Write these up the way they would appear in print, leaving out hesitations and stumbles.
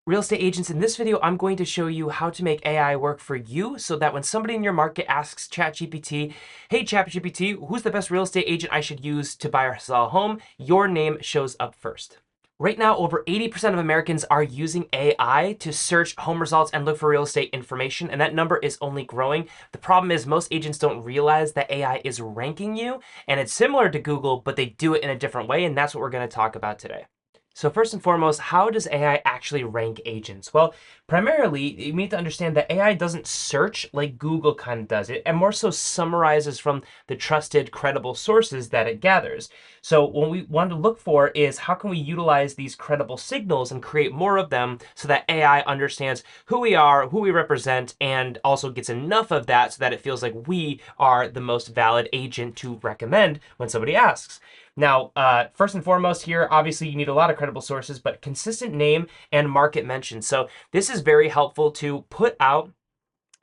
Real estate agents, in this video, I'm going to show you how to make AI work for you so that when somebody in your market asks ChatGPT, hey ChatGPT, who's the best real estate agent I should use to buy or sell a home? Your name shows up first. Right now, over 80% of Americans are using AI to search home results and look for real estate information, and that number is only growing. The problem is most agents don't realize that AI is ranking you, and it's similar to Google, but they do it in a different way, and that's what we're going to talk about today. So first and foremost, how does AI actually rank agents? Well, primarily, you need to understand that AI doesn't search like Google kind of does it, and more so summarizes from the trusted, credible sources that it gathers. So what we want to look for is how can we utilize these credible signals and create more of them so that AI understands who we are, who we represent, and also gets enough of that so that it feels like we are the most valid agent to recommend when somebody asks. Now, first and foremost here, obviously you need a lot of credible sources, but consistent name and market mention. So this is very helpful to put out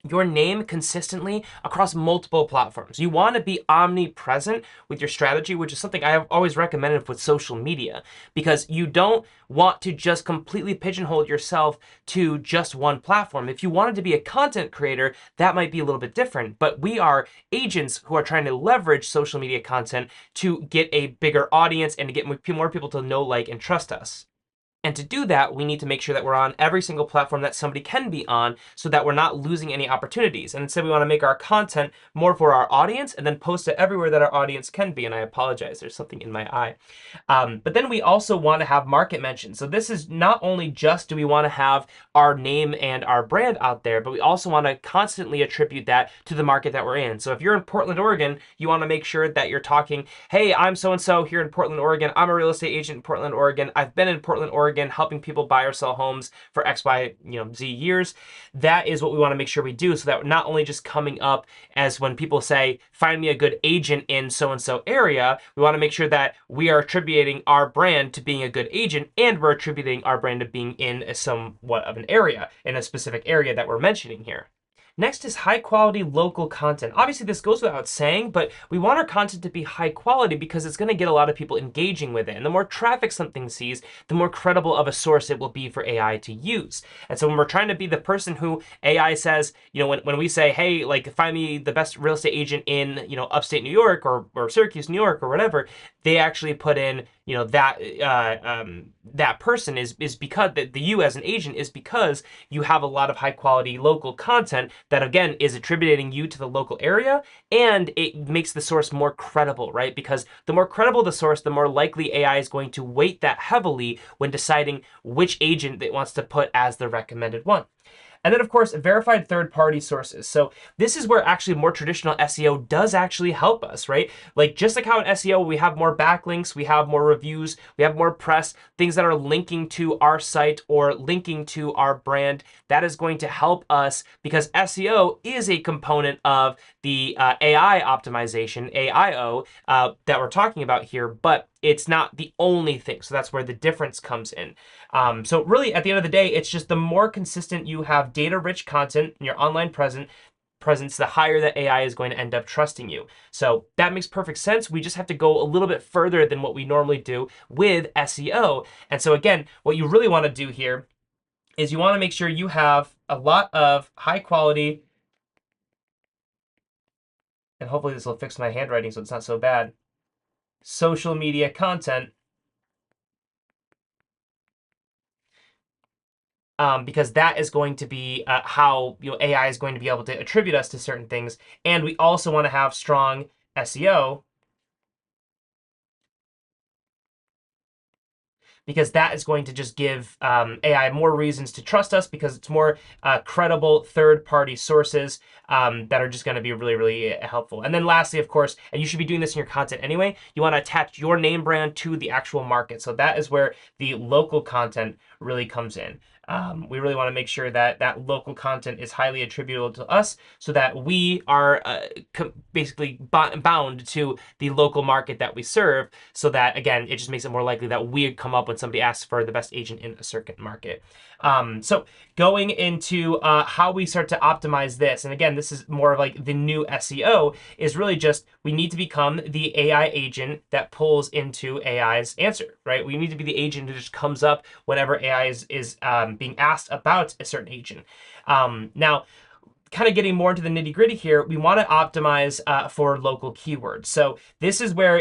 your name consistently across multiple platforms. You want to be omnipresent with your strategy, which is something I have always recommended with social media, because you don't want to just completely pigeonhole yourself to just one platform. If you wanted to be a content creator, that might be a little bit different, but we are agents who are trying to leverage social media content to get a bigger audience and to get more people to know, like, and trust us. And to do that, we need to make sure that we're on every single platform that somebody can be on so that we're not losing any opportunities. And instead, we want to make our content more for our audience and then post it everywhere that our audience can be. And I apologize, there's something in my eye. But then we also want to have market mention. So this is not only just do we want to have our name and our brand out there, but we also want to constantly attribute that to the market that we're in. So if you're in Portland, Oregon, you want to make sure that you're talking, hey, I'm so-and-so here in Portland, Oregon. I'm a real estate agent in Portland, Oregon. I've been in Portland, Oregon helping people buy or sell homes for X, Y, Z years. That is what we want to make sure we do so that we're not only just coming up as when people say, find me a good agent in so-and-so area, we want to make sure that we are attributing our brand to being a good agent and we're attributing our brand to being in somewhat of an area, in a specific area that we're mentioning here. Next is high quality local content. Obviously this goes without saying, but we want our content to be high quality because it's going to get a lot of people engaging with it. And the more traffic something sees, the more credible of a source it will be for AI to use. And so when we're trying to be the person who AI says, when we say, hey, like find me the best real estate agent in, upstate New York or Syracuse, New York or whatever, they actually put in, that person is because the you as an agent is because you have a lot of high quality local content that again is attributing you to the local area, and it makes the source more credible, right? Because the more credible the source, the more likely AI is going to weight that heavily when deciding which agent it wants to put as the recommended one. And then, of course, verified third-party sources. So this is where actually more traditional SEO does actually help us, right? Like just like how in SEO we have more backlinks, we have more reviews, we have more press, things that are linking to our site or linking to our brand. That is going to help us because SEO is a component of the AI optimization, AIO, that we're talking about here, but it's not the only thing. So that's where the difference comes in. So really, at the end of the day, it's just the more consistent you have data-rich content in your online presence, the higher that AI is going to end up trusting you. So that makes perfect sense. We just have to go a little bit further than what we normally do with SEO. And so again, what you really want to do here is you want to make sure you have a lot of high quality, and hopefully this will fix my handwriting so it's not so bad, social media content, because that is going to be how AI is going to be able to attribute us to certain things. And we also want to have strong SEO because that is going to just give AI more reasons to trust us because it's more credible third-party sources that are just going to be really, really helpful. And then lastly, of course, and you should be doing this in your content anyway, you want to attach your name brand to the actual market. So that is where the local content really comes in. We really want to make sure that that local content is highly attributable to us so that we are basically bound to the local market that we serve so that, again, it just makes it more likely that we come up when somebody asks for the best agent in a certain market. So going into how we start to optimize this, and again, this is more of like the new SEO, is really just we need to become the AI agent that pulls into AI's answer, right? We need to be the agent who just comes up whenever AI AI is being asked about a certain agent. Now, kind of getting more into the nitty gritty here, we want to optimize for local keywords. So this is where,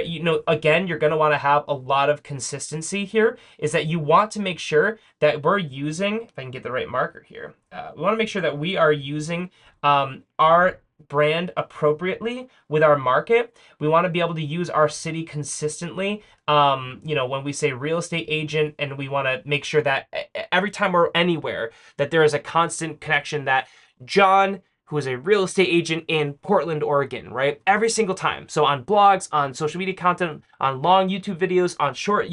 again, you're going to want to have a lot of consistency here, is that you want to make sure that we're using, if I can get the right marker here, we want to make sure that we are using our brand appropriately with our market. We want to be able to use our city consistently. When we say real estate agent, and we want to make sure that every time we're anywhere, that there is a constant connection that John, who is a real estate agent in Portland, Oregon, right? Every single time. So on blogs, on social media content, on long YouTube videos, on short,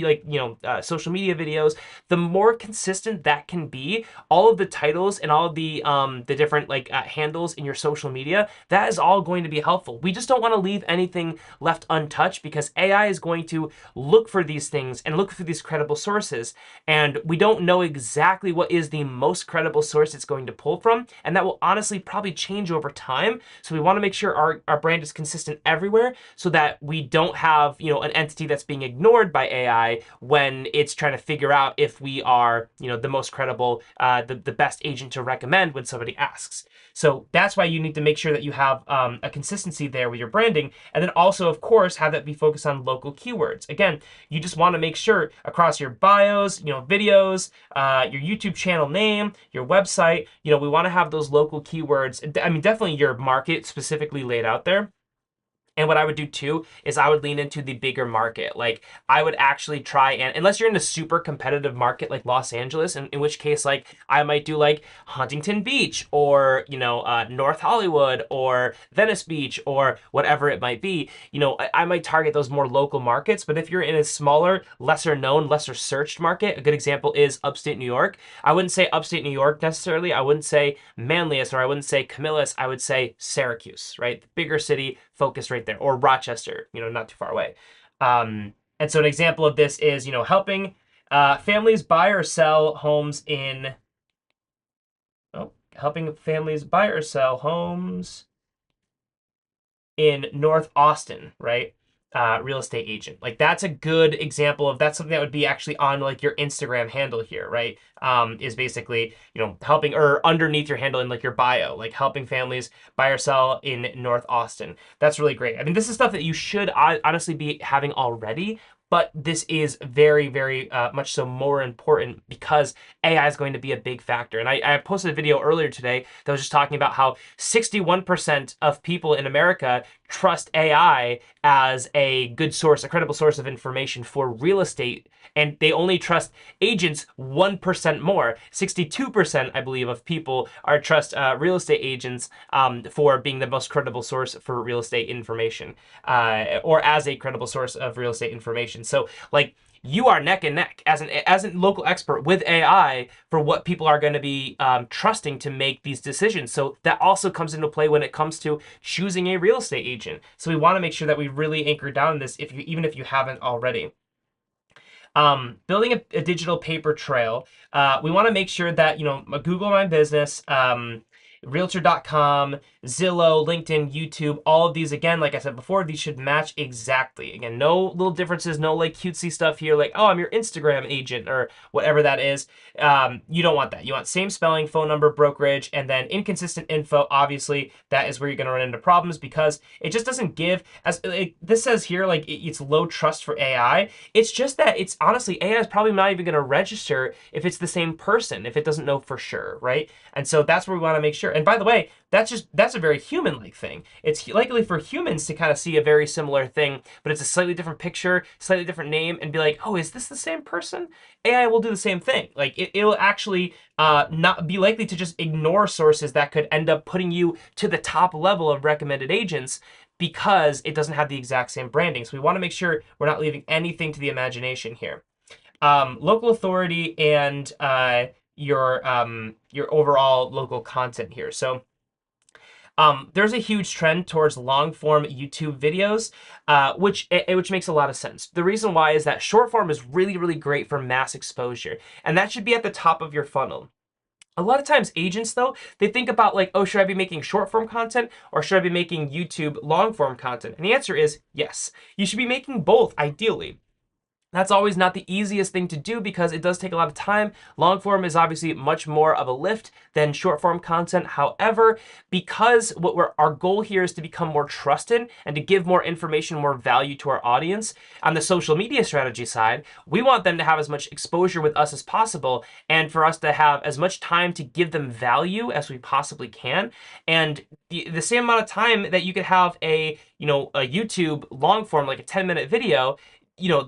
social media videos, the more consistent that can be, all of the titles and all of the different handles in your social media, that is all going to be helpful. We just don't want to leave anything left untouched, because AI is going to look for these things and look for these credible sources. And we don't know exactly what is the most credible source it's going to pull from. And that will honestly probably change over time. So we want to make sure our brand is consistent everywhere, so that we don't have, an entity that's being ignored by AI when it's trying to figure out if we are, the most credible, the best agent to recommend when somebody asks. So that's why you need to make sure that you have a consistency there with your branding. And then also, of course, have that be focused on local keywords. Again, you just want to make sure across your bios, videos, your YouTube channel name, your website, we want to have those local keywords. I mean, definitely your market specifically laid out there. And what I would do too is I would lean into the bigger market. Like, I would actually try, and unless you're in a super competitive market like Los Angeles, in which case, like, I might do like Huntington Beach, or North Hollywood, or Venice Beach, or whatever it might be. I might target those more local markets. But if you're in a smaller, lesser known, lesser searched market, a good example is upstate New York. I wouldn't say upstate New York necessarily. I wouldn't say Manlius, or I wouldn't say Camillus. I would say Syracuse, right? The bigger city focus right there, or Rochester, not too far away. And so an example of this is, helping families buy or sell homes in, helping families buy or sell homes in North Austin, right? Real estate agent. Like, that's a good example of, that's something that would be actually on like your Instagram handle here, right? Is basically, helping, or underneath your handle in like your bio, like helping families buy or sell in North Austin. That's really great. I mean, this is stuff that you should honestly be having already, but this is very, very much so more important, because AI is going to be a big factor. And I posted a video earlier today that was just talking about how 61% of people in America trust AI as a good source, a credible source of information for real estate. And they only trust agents 1% more. 62%, I believe, of people trust real estate agents for being the most credible source for real estate information, or as a credible source of real estate information. So, like, you are neck and neck as a local expert with AI for what people are going to be trusting to make these decisions. So that also comes into play when it comes to choosing a real estate agent. So we want to make sure that we really anchor down on this, even if you haven't already. Building a digital paper trail. We want to make sure that, Google My Business, Realtor.com, Zillow, LinkedIn, YouTube, all of these, again, like I said before, these should match exactly. Again, no little differences, no like cutesy stuff here, like, oh, I'm your Instagram agent, or whatever that is. You don't want that. You want same spelling, phone number, brokerage, and then inconsistent info. Obviously, that is where you're going to run into problems, because it just doesn't give, as this says here, like, it's low trust for AI. It's just that it's honestly, AI is probably not even going to register if it's the same person, if it doesn't know for sure, right? And so that's where we want to make sure. And by the way, that's a very human-like thing. It's likely for humans to kind of see a very similar thing, but it's a slightly different picture, slightly different name, and be like, oh, is this the same person? AI will do the same thing. Like, it'll actually not be likely to just ignore sources that could end up putting you to the top level of recommended agents, because it doesn't have the exact same branding. So we want to make sure we're not leaving anything to the imagination here. Local authority and your overall local content here. So there's a huge trend towards long form YouTube videos, which makes a lot of sense. The reason why is that short form is really, really great for mass exposure, and that should be at the top of your funnel. A lot of times agents, though, they think about like, oh, should I be making short form content, or should I be making YouTube long form content? And the answer is yes. You should be making both, ideally. That's always not the easiest thing to do because it does take a lot of time. Long form is obviously much more of a lift than short form content. However, because our goal here is to become more trusted and to give more information, more value to our audience, on the social media strategy side, we want them to have as much exposure with us as possible and for us to have as much time to give them value as we possibly can. And the same amount of time that you could have a YouTube long form, like a 10-minute video,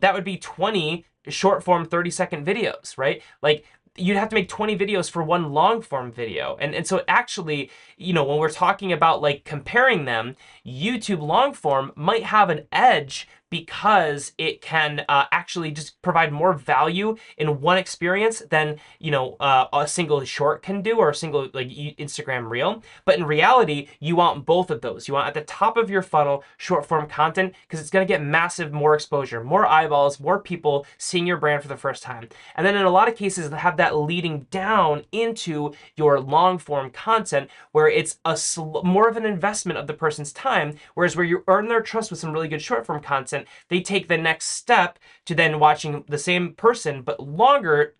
that would be 20 short form 30-second videos, right? Like you'd have to make 20 videos for one long form video. And so actually, when we're talking about like comparing them, YouTube long form might have an edge because it can actually just provide more value in one experience than a single short can do, or a single like Instagram reel. But in reality, you want both of those. You want at the top of your funnel short form content because it's going to get massive more exposure, more eyeballs, more people seeing your brand for the first time. And then in a lot of cases, have that leading down into your long form content where it's more of an investment of the person's time, whereas where you earn their trust with some really good short form content, they take the next step to then watching the same person but longer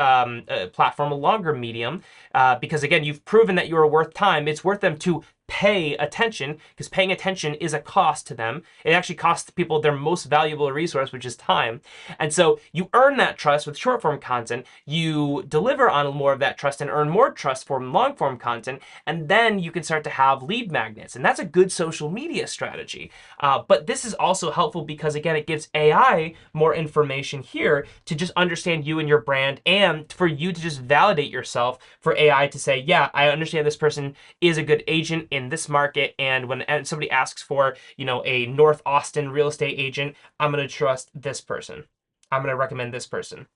platform, a longer medium, because again, you've proven that you are worth time. It's worth them to pay attention, because paying attention is a cost to them. It actually costs people their most valuable resource, which is time. And so you earn that trust with short form content, you deliver on more of that trust and earn more trust for long form content, and then you can start to have lead magnets. And that's a good social media strategy. But this is also helpful because, again, it gives AI more information here to just understand you and your brand, and for you to just validate yourself, for AI to say, yeah, I understand this person is a good agent in this market, and when somebody asks for a North Austin real estate agent, I'm going to trust this person. I'm going to recommend this person.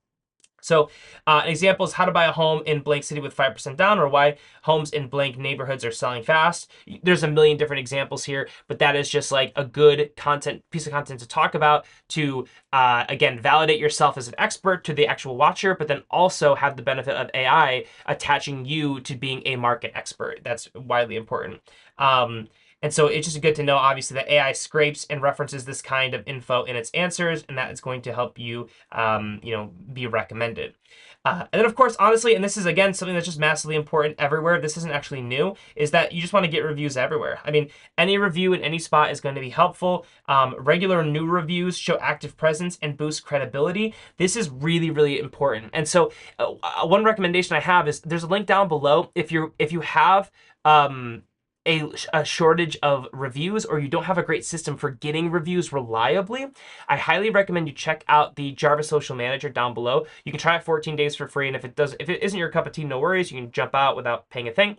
So an example is how to buy a home in blank city with 5% down, or why homes in blank neighborhoods are selling fast. There's a million different examples here, but that is just like a good piece of content to talk about to, again, validate yourself as an expert to the actual watcher, but then also have the benefit of AI attaching you to being a market expert. That's widely important. And so it's just good to know, obviously, that AI scrapes and references this kind of info in its answers, and that is going to help you, be recommended. And then, of course, honestly, and this is, again, something that's just massively important everywhere, this isn't actually new, is that you just want to get reviews everywhere. I mean, any review in any spot is going to be helpful. Regular new reviews show active presence and boost credibility. This is really, really important. And so one recommendation I have is there's a link down below. If you have a shortage of reviews, or you don't have a great system for getting reviews reliably, I highly recommend you check out the Jarvis Social Manager down below. You can try it 14 days for free, and if it isn't your cup of tea, no worries, you can jump out without paying a thing.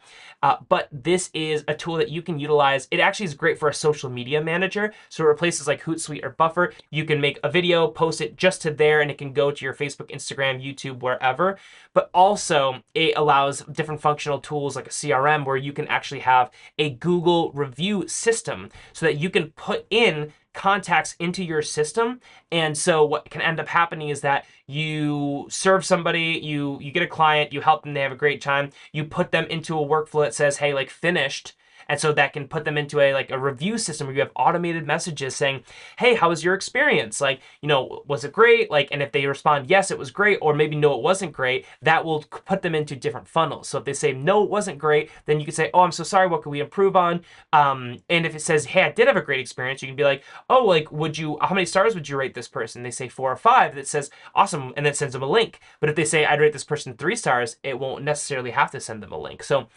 But this is a tool that you can utilize. It actually is great for a social media manager, so it replaces like Hootsuite or Buffer. You can make a video, post it just to there, and it can go to your Facebook, Instagram, YouTube, wherever. But also it allows different functional tools like a CRM, where you can actually have a Google review system so that you can put in contacts into your system. And so what can end up happening is that you serve somebody, you get a client, you help them, they have a great time, you put them into a workflow that says, hey, like, finished. And so that can put them into a review system where you have automated messages saying, hey, how was your experience? Like, was it great? Like, and if they respond, yes, it was great, or maybe no, it wasn't great, that will put them into different funnels. So if they say, no, it wasn't great, then you can say, oh, I'm so sorry, what can we improve on? And if it says, hey, I did have a great experience, you can be like, oh, like, how many stars would you rate this person? They say 4 or 5, that says, awesome, and then sends them a link. But if they say, I'd rate this person 3 stars, it won't necessarily have to send them a link. So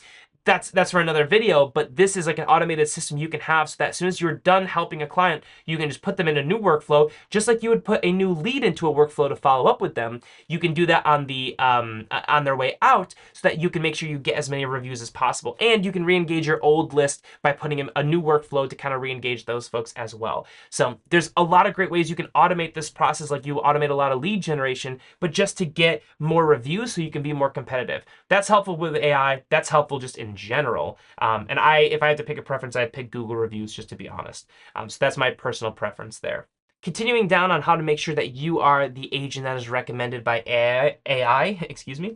that's for another video, but this is like an automated system you can have so that as soon as you're done helping a client, you can just put them in a new workflow, just like you would put a new lead into a workflow to follow up with them. You can do that on their way out, so that you can make sure you get as many reviews as possible, and you can re-engage your old list by putting in a new workflow to kind of re-engage those folks as well. So there's a lot of great ways you can automate this process, like you automate a lot of lead generation, but just to get more reviews so you can be more competitive. That's helpful with AI. That's helpful just in general. And if I had to pick a preference, I'd pick Google reviews, just to be honest. So that's my personal preference there. Continuing down on how to make sure that you are the agent that is recommended by AI, excuse me,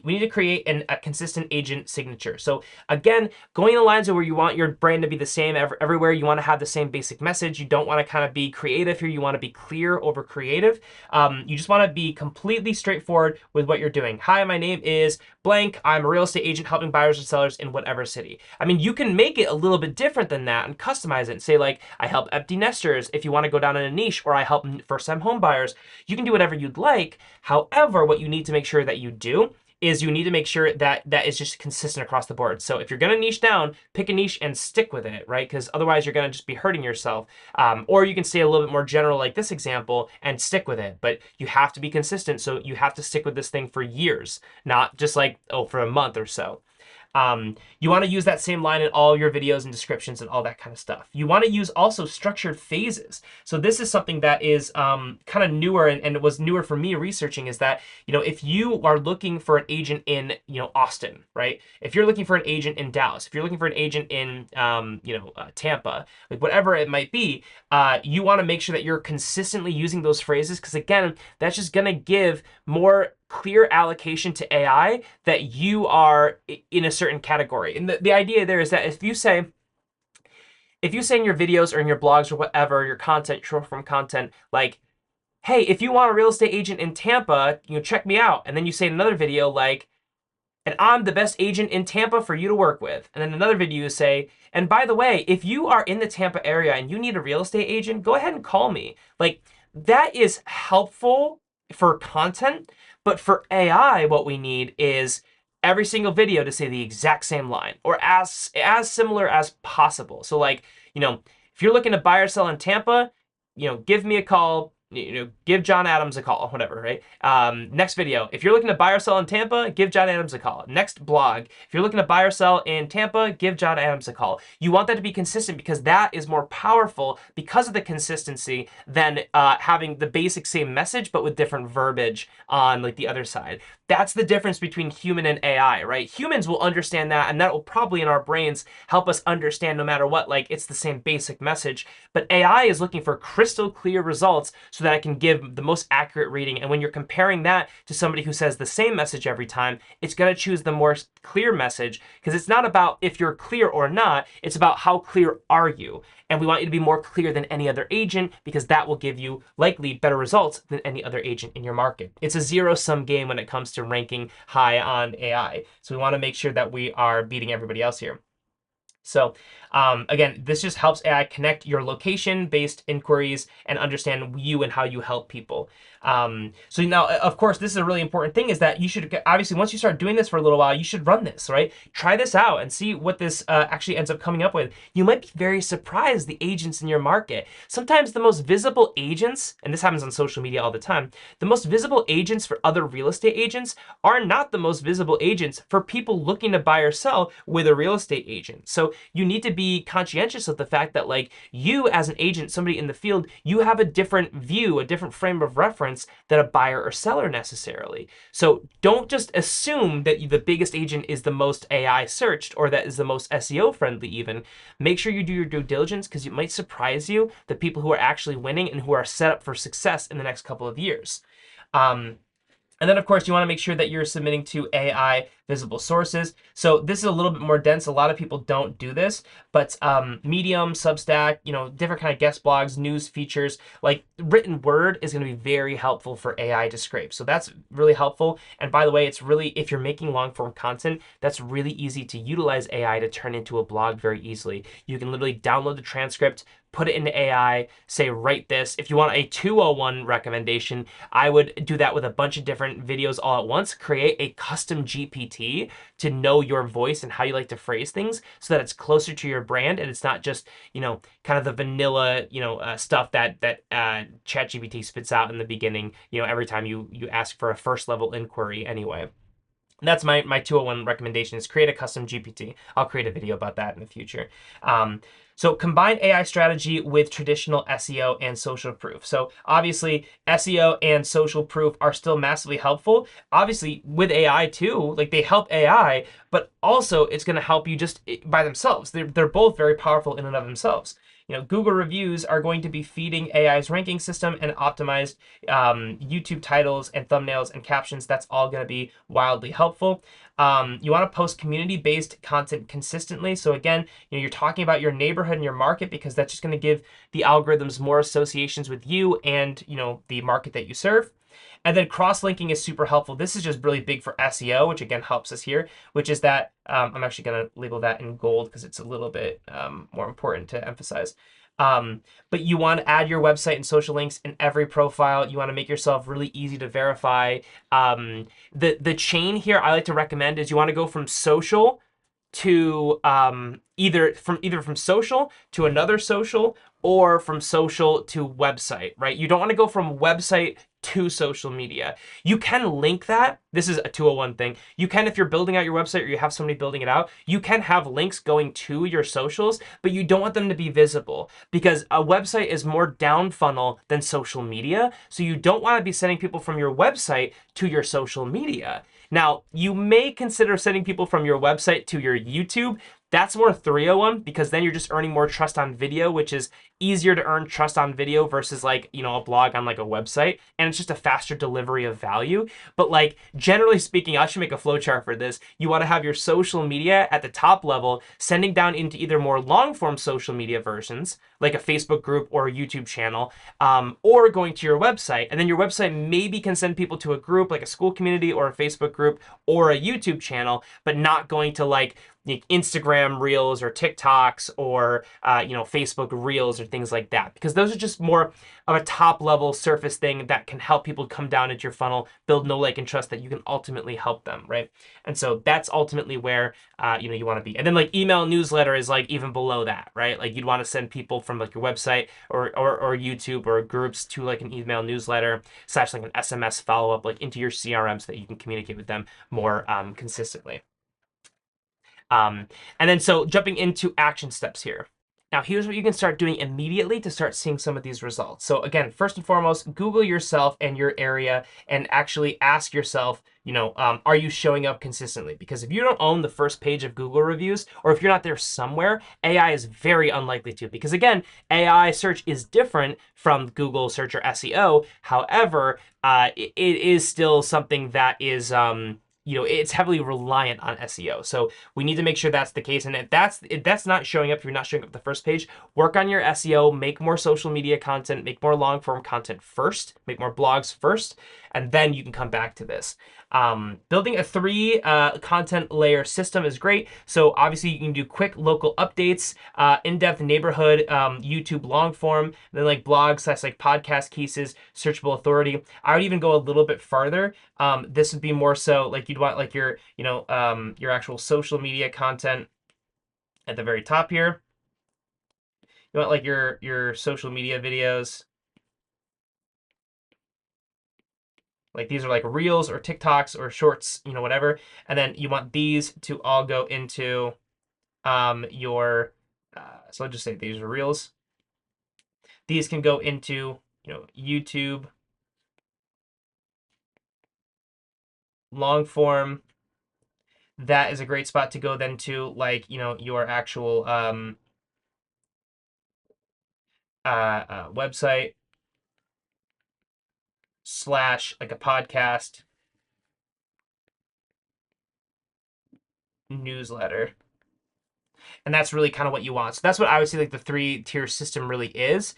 we need to create a consistent agent signature. So again, going in the lines of where you want your brand to be the same everywhere, you want to have the same basic message. You don't want to kind of be creative here. You want to be clear over creative. You just want to be completely straightforward with what you're doing. Hi, my name is blank. I'm a real estate agent helping buyers and sellers in whatever city. I mean, you can make it a little bit different than that and customize it and say like, I help empty nesters if you want to go down in a niche, or I help first-time home buyers. You can do whatever you'd like. However, what you need to make sure that you do is you need to make sure that that is just consistent across the board. So if you're going to niche down, pick a niche and stick with it, right? Because otherwise you're going to just be hurting yourself. Or you can stay a little bit more general like this example and stick with it. But you have to be consistent. So you have to stick with this thing for years, not just like, oh, for a month or so. You want to use that same line in all your videos and descriptions and all that kind of stuff. You want to use also structured phases. So this is something that is kind of newer, and it was newer for me researching, is that, if you are looking for an agent in, Austin, right? If you're looking for an agent in Dallas, if you're looking for an agent in, Tampa, like whatever it might be, you want to make sure that you're consistently using those phrases, because again, that's just going to give more clear allocation to AI that you are in a certain category. And the idea there is that if you say in your videos or in your blogs or whatever, your content, short form content, like, hey, if you want a real estate agent in Tampa, check me out. And then you say in another video, like, and I'm the best agent in Tampa for you to work with. And then another video you say, and by the way, if you are in the Tampa area and you need a real estate agent, go ahead and call me. Like, that is helpful for content, but for AI, what we need is every single video to say the exact same line, or as similar as possible. So like, if you're looking to buy or sell in Tampa, give me a call, give John Adams a call, whatever, right? Next video, if you're looking to buy or sell in Tampa, give John Adams a call. Next blog, if you're looking to buy or sell in Tampa, give John Adams a call. You want that to be consistent because that is more powerful because of the consistency than having the basic same message, but with different verbiage on like the other side. That's the difference between human and AI, right? Humans will understand that, and that will probably in our brains help us understand no matter what, like it's the same basic message. But AI is looking for crystal clear results so that it can give the most accurate reading. And when you're comparing that to somebody who says the same message every time, it's going to choose the more clear message, because it's not about if you're clear or not, it's about how clear are you. And we want you to be more clear than any other agent, because that will give you likely better results than any other agent in your market. It's a zero-sum game when it comes to ranking high on AI. So we want to make sure that we are beating everybody else here. So again, this just helps AI connect your location-based inquiries and understand you and how you help people. So now, of course, this is a really important thing, is that you should, obviously, once you start doing this for a little while, you should run this, right? Try this out and see what this actually ends up coming up with. You might be very surprised the agents in your market. Sometimes the most visible agents, and this happens on social media all the time, the most visible agents for other real estate agents are not the most visible agents for people looking to buy or sell with a real estate agent. So you need to be conscientious of the fact that, like, you as an agent, somebody in the field, you have a different view, a different frame of reference than a buyer or seller necessarily. So don't just assume that the biggest agent is the most AI searched, or that is the most SEO friendly even. Make sure you do your due diligence, because it might surprise you the people who are actually winning and who are set up for success in the next couple of years. And then, of course, you want to make sure that you're submitting to AI visible sources. So this is a little bit more dense. A lot of people don't do this, but Medium, Substack, different kind of guest blogs, news features, like written word is going to be very helpful for AI to scrape. So that's really helpful. And by the way, it's really, if you're making long form content, that's really easy to utilize AI to turn into a blog very easily. You can literally download the transcript, put it into AI, say, write this. If you want a 201 recommendation, I would do that with a bunch of different videos all at once. Create a custom GPT to know your voice and how you like to phrase things, so that it's closer to your brand and it's not just, kind of the vanilla, stuff that ChatGPT spits out in the beginning, every time you ask for a first level inquiry anyway. And that's my 201 recommendation, is create a custom GPT. I'll create a video about that in the future. So combine AI strategy with traditional SEO and social proof. So obviously SEO and social proof are still massively helpful. Obviously with AI too, like they help AI, but also it's going to help you just by themselves. They're both very powerful in and of themselves. Google reviews are going to be feeding AI's ranking system and optimized YouTube titles and thumbnails and captions. That's all going to be wildly helpful. You want to post community-based content consistently. So again, you're talking about your neighborhood and your market, because that's just going to give the algorithms more associations with you and the market that you serve. And then cross-linking is super helpful. This is just really big for SEO, which again helps us here, which is that I'm actually going to label that in gold because it's a little bit more important to emphasize. But you want to add your website and social links in every profile. You want to make yourself really easy to verify. The chain here I like to recommend is you want to go from social to either from social to another social, or from social to website, right? You don't want to go from website to social media. You can link that. This is a 201 thing. You can, if you're building out your website or you have somebody building it out, you can have links going to your socials, but you don't want them to be visible, because a website is more down funnel than social media. So you don't want to be sending people from your website to your social media. Now, you may consider sending people from your website to your YouTube. That's more 301, because then you're just earning more trust on video, which is easier to earn trust on video versus like, a blog on like a website. And it's just a faster delivery of value. But like, generally speaking, I should make a flowchart for this. You want to have your social media at the top level, sending down into either more long form social media versions, like a Facebook group or a YouTube channel, or going to your website. And then your website maybe can send people to a group like a school community or a Facebook group or a YouTube channel, but not going to like Instagram Reels or TikToks or Facebook Reels or things like that, because those are just more of a top level surface thing that can help people come down into your funnel, build know, like, and trust that you can ultimately help them, right? And so that's ultimately where you want to be. And then like email newsletter is like even below that, right? Like you'd want to send people from like your website or YouTube or groups to like an email newsletter / like an SMS follow up like into your CRM, so that you can communicate with them more consistently. And then so jumping into action steps here. Now, here's what you can start doing immediately to start seeing some of these results. So again, first and foremost, Google yourself and your area and actually ask yourself, are you showing up consistently? Because if you don't own the first page of Google reviews, or if you're not there somewhere, AI is very unlikely to. Because again, AI search is different from Google search or SEO. However, it is still something that is it's heavily reliant on SEO. So we need to make sure that's the case. And if that's not showing up, if you're not showing up the first page, work on your SEO, make more social media content, make more long form content first, make more blogs first, and then you can come back to this. Building a 3 content layer system is great. So obviously you can do quick local updates, in-depth neighborhood, YouTube long form, then like blogs, that's like podcast cases, searchable authority. I would even go a little bit farther. This would be more so like you'd want like your actual social media content at the very top here. You want like your social media videos. Like these are like Reels or TikToks or Shorts, whatever. And then you want these to all go into your, so I'll just say these are Reels. These can go into, YouTube, long form. That is a great spot to go then to like, your actual website / like a podcast newsletter. And that's really kind of what you want. So that's what I would say like the 3-tier system really is.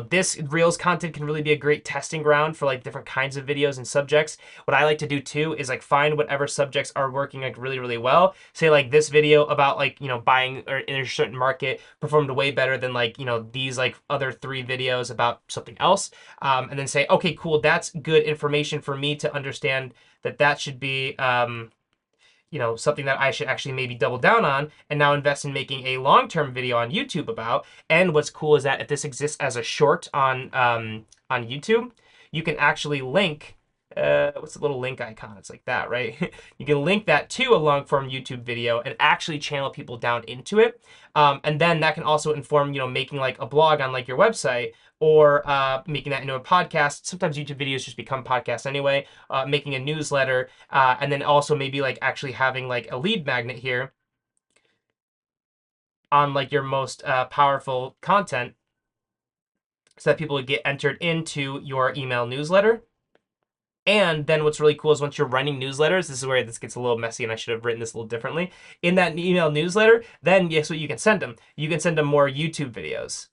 This Reels content can really be a great testing ground for like different kinds of videos and subjects. What I like to do too is like find whatever subjects are working like really, really well. Say like this video about like, buying or in a certain market performed way better than like, these like other 3 videos about something else. And then say, okay, cool, that's good information for me to understand that should be, something that I should actually maybe double down on and now invest in making a long-term video on YouTube about. And what's cool is that if this exists as a short on YouTube, you can actually link, what's the little link icon? It's like that, right? You can link that to a long-form YouTube video and actually channel people down into it. And then that can also inform, making like a blog on like your website, or making that into a podcast. Sometimes YouTube videos just become podcasts anyway, making a newsletter, and then also maybe like actually having like a lead magnet here on like your most powerful content so that people would get entered into your email newsletter. And then what's really cool is once you're running newsletters, this is where this gets a little messy and I should have written this a little differently. In that email newsletter, then guess what you can send them? You can send them more YouTube videos.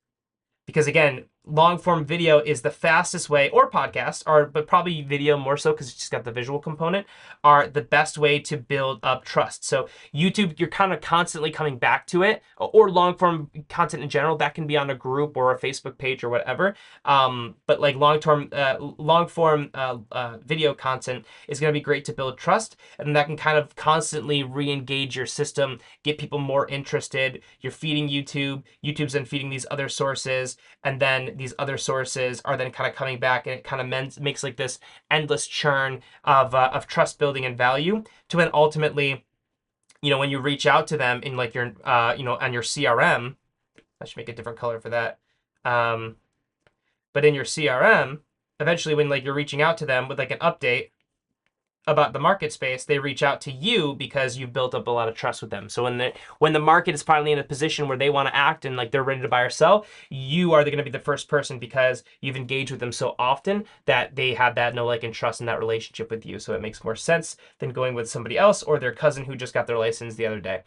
Because again, long form video is the fastest way, or podcast, or but probably video more so because it's just got the visual component, are the best way to build up trust. So YouTube, you're kind of constantly coming back to it, or long form content in general. That can be on a group or a Facebook page or whatever. But like long form video content is going to be great to build trust, and that can kind of constantly re-engage your system, get people more interested. You're feeding YouTube, YouTube's then feeding these other sources, and then these other sources are then kind of coming back, and it kind of makes like this endless churn of trust building and value to when ultimately, when you reach out to them in like your, on your CRM, I should make a different color for that. But in your CRM, eventually when like you're reaching out to them with like an update about the market space, they reach out to you because you've built up a lot of trust with them. So when the market is finally in a position where they want to act and like they're ready to buy or sell, you are going to be the first person because you've engaged with them so often that they have that know, like, and trust in that relationship with you. So it makes more sense than going with somebody else or their cousin who just got their license the other day.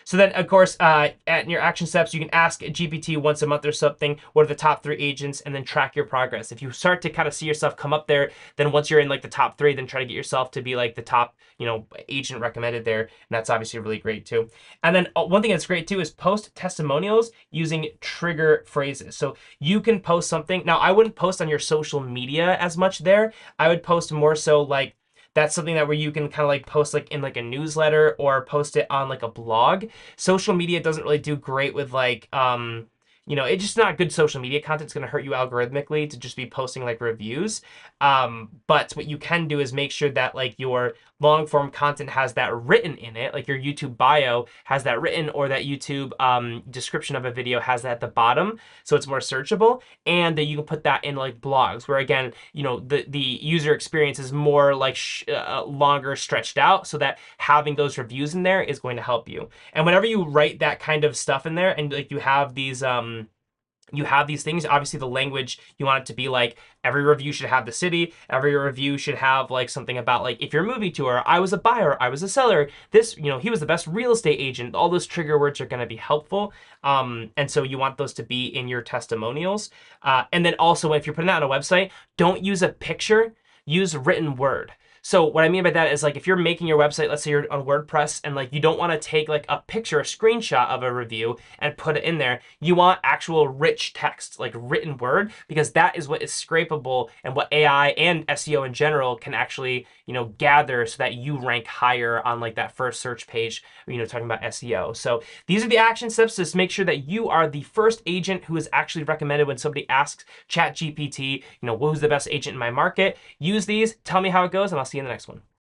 So then, of course, at your action steps, you can ask GPT once a month or something, what are the top 3 agents, and then track your progress. If you start to kind of see yourself come up there, then once you're in like the top 3, then try to get yourself to be like the top, agent recommended there. And that's obviously really great too. And then one thing that's great too is post testimonials using trigger phrases. So you can post something. Now, I wouldn't post on your social media as much there. I would post more so like, that's something that where you can kind of like post like in like a newsletter or post it on like a blog. Social media doesn't really do great with like, it's just not good social media content. It's going to hurt you algorithmically to just be posting like reviews. But what you can do is make sure that like your long form content has that written in it, like your YouTube bio has that written, or that YouTube description of a video has that at the bottom, so it's more searchable, and that you can put that in like blogs, where again, the user experience is more like longer stretched out, so that having those reviews in there is going to help you. And whenever you write that kind of stuff in there, and like you have these things, obviously the language, you want it to be like every review should have the city, every review should have like something about like if you're a movie tour, I was a buyer, I was a seller, this, he was the best real estate agent. All those trigger words are going to be helpful, and so you want those to be in your testimonials. And then also, if you're putting that on a website, don't use a picture, use written word. So what I mean by that is like if you're making your website, let's say you're on WordPress, and like you don't want to take like a picture, a screenshot of a review and put it in there. You want actual rich text, like written word, because that is what is scrapable and what AI and SEO in general can actually, gather so that you rank higher on like that first search page, talking about SEO. So these are the action steps to just make sure that you are the first agent who is actually recommended when somebody asks ChatGPT, who's the best agent in my market. Use these, tell me how it goes, and I'll see you in the next one.